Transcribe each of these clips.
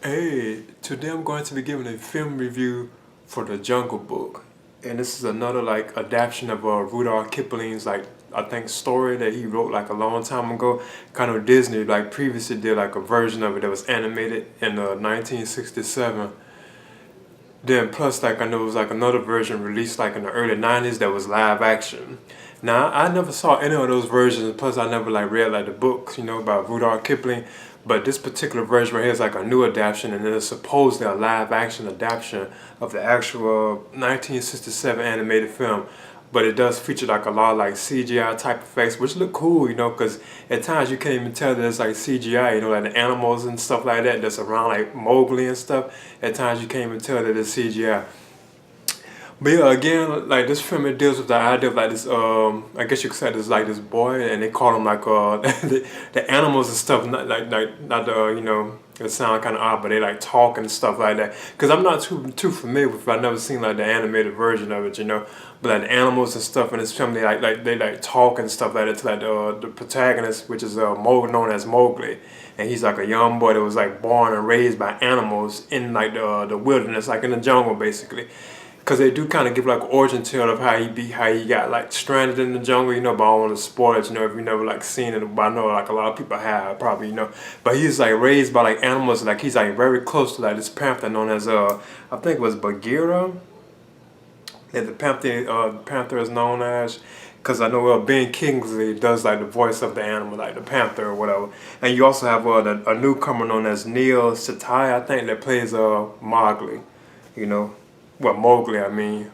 Hey, today I'm going to be giving a film review for The Jungle Book. And this is another like adaptation of Rudyard Kipling's like I think story that he wrote like a long time ago. Kind of Disney like previously did like a version of it that was animated in 1967. Then plus like I know it was like another version released like in the early 90s that was live action. Now I never saw any of those versions, plus I never like read like the books, about Rudyard Kipling. But this particular version right here is like a new adaptation, and it is supposedly a live action adaptation of the actual 1967 animated film. But it does feature like a lot of like CGI type effects, which look cool, because at times you can't even tell that it's like CGI, like the animals and stuff like that that's around like Mowgli and stuff. At times you can't even tell that it's CGI. But yeah, again, like this film, it deals with the idea of like this, I guess you could say this like this boy, and they call him like the animals and stuff, not the it sound kind of odd, but they like talk and stuff like that. Cause I'm not too familiar with it. I've never seen like the animated version of it. But like the animals and stuff in this film, they like talk and stuff like that to like the protagonist, which is known as Mowgli, and he's like a young boy that was like born and raised by animals in like the wilderness, like in the jungle basically. Cause they do kind of give like an origin tale of how he got like stranded in the jungle, but I don't want to spoil it, if you never like seen it, but I know like a lot of people have probably, but he's like raised by like animals, like he's like very close to like this panther known as I think it was Bagheera, that the panther is known as. Cause I know Ben Kingsley does like the voice of the animal, like the panther or whatever, and you also have a newcomer known as Neil Satai, I think, that plays Mowgli, you know Mowgli, I mean.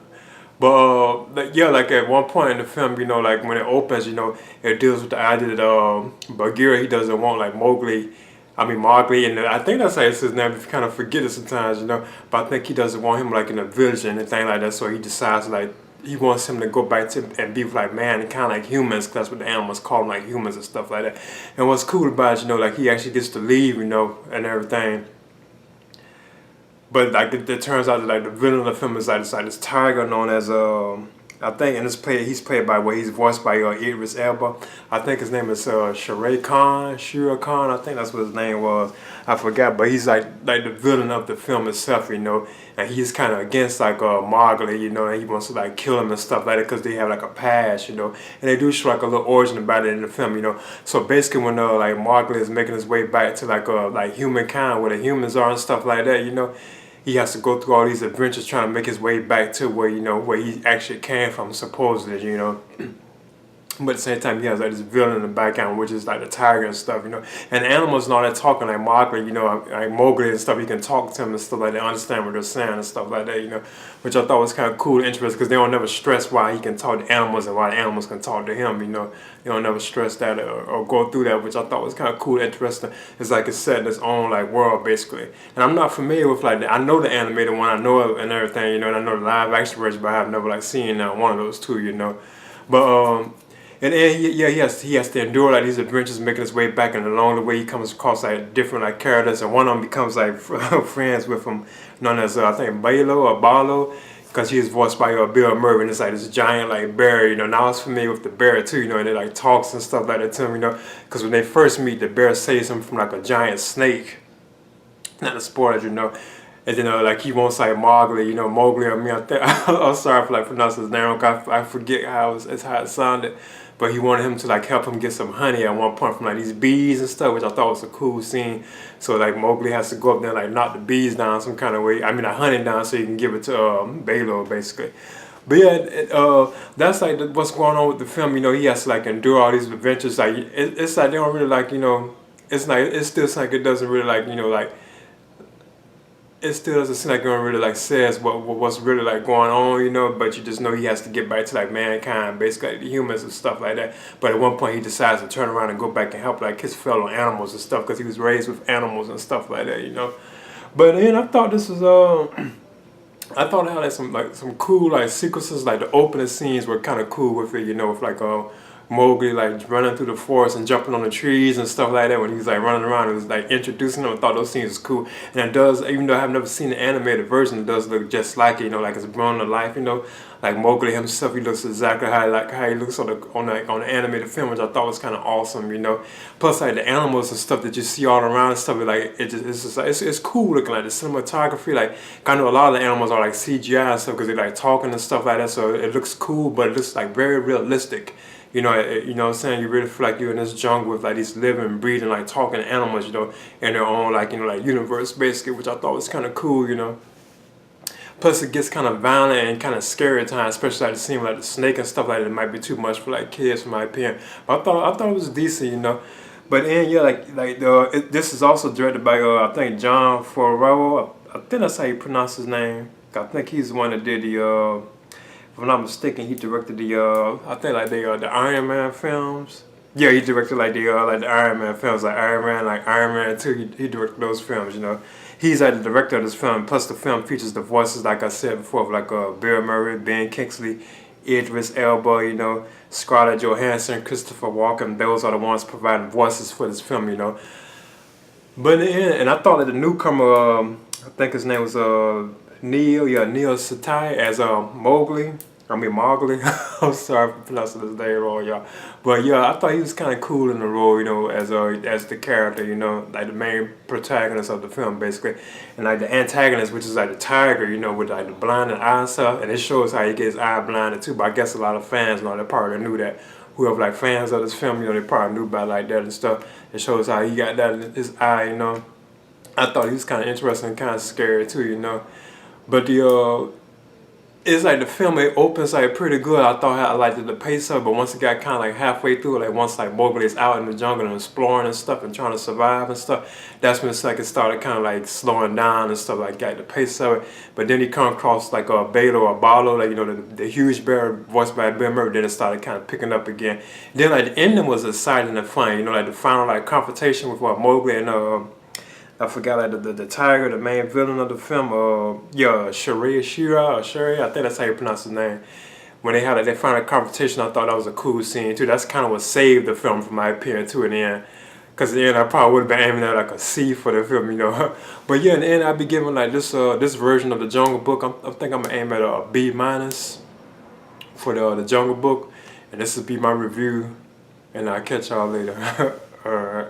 But yeah, like at one point in the film, like when it opens, it deals with the idea that Bagheera, he doesn't want like Mowgli, and I think that's how it's his name. You kind of forget it sometimes, But I think he doesn't want him like in a village and anything like that. So he decides like he wants him to go back to and be with like man and kind of like humans, 'cause that's what the animals call them, like humans and stuff like that. And what's cool about it, like he actually gets to leave, and everything. But like it turns out that like the villain of the film is like this tiger known as I think, and he's played by he's voiced by Idris Elba. I think his name is Shira Khan. I think that's what his name was. I forgot, but he's like the villain of the film itself, and he's kind of against like Mowgli, and he wants to like kill him and stuff like that because they have like a past, and they do show like a little origin about it in the film. So basically, when like Mowgli is making his way back to like humankind, where the humans are and stuff like that, he has to go through all these adventures trying to make his way back to where he actually came from supposedly. But at the same time, he has like this villain in the background, which is like the tiger and stuff. And the animals and all that talking like Mowgli, like Mowgli and stuff. He can talk to them and stuff like that, understand what they're saying and stuff like that. Which I thought was kind of cool and interesting because they don't never stress why he can talk to animals and why the animals can talk to him. They don't never stress that or go through that, which I thought was kind of cool and interesting. It's like it's set in its own like world basically. And I'm not familiar with like I know the animated one, I know it and everything, and I know the live action version, but I've never like seen one of those two. But and then he has to endure like these adventures, making his way back, and along the way he comes across like different like characters, and one of them becomes like friends with him, known as I think Balo, because he is voiced by Bill Murray, and it's like this giant like bear. Now I was familiar with the bear too, and it like talks and stuff like that to him, because when they first meet, the bear saves him from like a giant snake. Not to spoil it, And then like he wants like Mowgli. I mean, I think I'm sorry for like pronouncing his name. I forget it's how it sounded. But he wanted him to like help him get some honey at one point from like these bees and stuff, which I thought was a cool scene. So like Mowgli has to go up there and like knock the bees down some kind of way. I mean the honey down so he can give it to Balo basically. But yeah, that's like what's going on with the film. He has to like endure all these adventures. Like it's like they don't really like It's like it still like it doesn't really like like it still doesn't seem like it really like says what's really like going on, but you just know he has to get back to like mankind, basically like the humans and stuff like that. But at one point he decides to turn around and go back and help like his fellow animals and stuff because he was raised with animals and stuff like that. But then I thought this was I thought it had like some cool like sequences, like the opening scenes were kind of cool with it, with like Mowgli like running through the forest and jumping on the trees and stuff like that when he was like running around. It was like introducing them. I thought those scenes was cool, and it does. Even though I've never seen the animated version, it does look just like it. Like it's grown to life. like Mowgli himself, he looks exactly how he looks on the animated film, which I thought was kind of awesome, you know. Plus, like the animals and stuff that you see all around and stuff, like it's just like it's cool looking, like the cinematography. Like I know a lot of the animals are like CGI and stuff because they like talking and stuff like that, so it looks cool, but it looks like very realistic. You know, you know what I'm saying? You really feel like you're in this jungle with like these living, breathing, like talking animals, you know, in their own like, you know, like universe basically, which I thought was kind of cool, you know. Plus it gets kind of violent and kind of scary at times, especially like the scene with like the snake and stuff like that. It might be too much for like kids, in my opinion. But I thought it was decent, you know. But then yeah, this is also directed by I think John Favreau. I think that's how you pronounce his name. I think he's the one that did the if I'm not mistaken, he directed the I think like the Iron Man films. Yeah, he directed like the Iron Man films, like Iron Man 2. He directed those films, you know. He's like the director of this film. Plus, the film features the voices, like I said before, of like Bill Murray, Ben Kingsley, Idris Elba, you know, Scarlett Johansson, Christopher Walken. Those are the ones providing voices for this film, you know. But in the end, and I thought that the newcomer, I think his name was Neil Satai as Mowgli. I mean Mowgli. I'm sorry for pronouncing his name wrong, y'all. But yeah, I thought he was kind of cool in the role, you know, as the character, you know, like the main protagonist of the film, basically, and like the antagonist, which is like the tiger, you know, with like the blinded eye and stuff, and it shows how he gets eye blinded too. But I guess a lot of fans, you know, they probably knew that. Whoever like fans of this film, you know, they probably knew about like that and stuff. It shows how he got that in his eye, you know. I thought he was kind of interesting and kind of scary too, you know. But it's like the film, it opens like pretty good. I thought I liked the pace of it, but once it got kind of like halfway through, like once like Mowgli is out in the jungle and exploring and stuff and trying to survive and stuff, that's when it's like it started kind of like slowing down and stuff, like got the pace of it. But then he come across like a Balo or Balo, like, you know, the huge bear voiced by Bill Murray. Then it started kind of picking up again. Then like the ending was exciting and fun, you know, like the final like confrontation with Mowgli and I forgot like the tiger, the main villain of the film. Yeah, Shuri. I think that's how you pronounce his name. When they had like, their final confrontation, I thought that was a cool scene too. That's kind of what saved the film from my opinion too in the end. Cause in the end, I probably would have been aiming at like a C for the film, you know. But yeah, in the end, I'd be giving like this version of the Jungle Book. I think I'm gonna aim at a B minus for the Jungle Book, and this will be my review. And I'll catch y'all later. All right.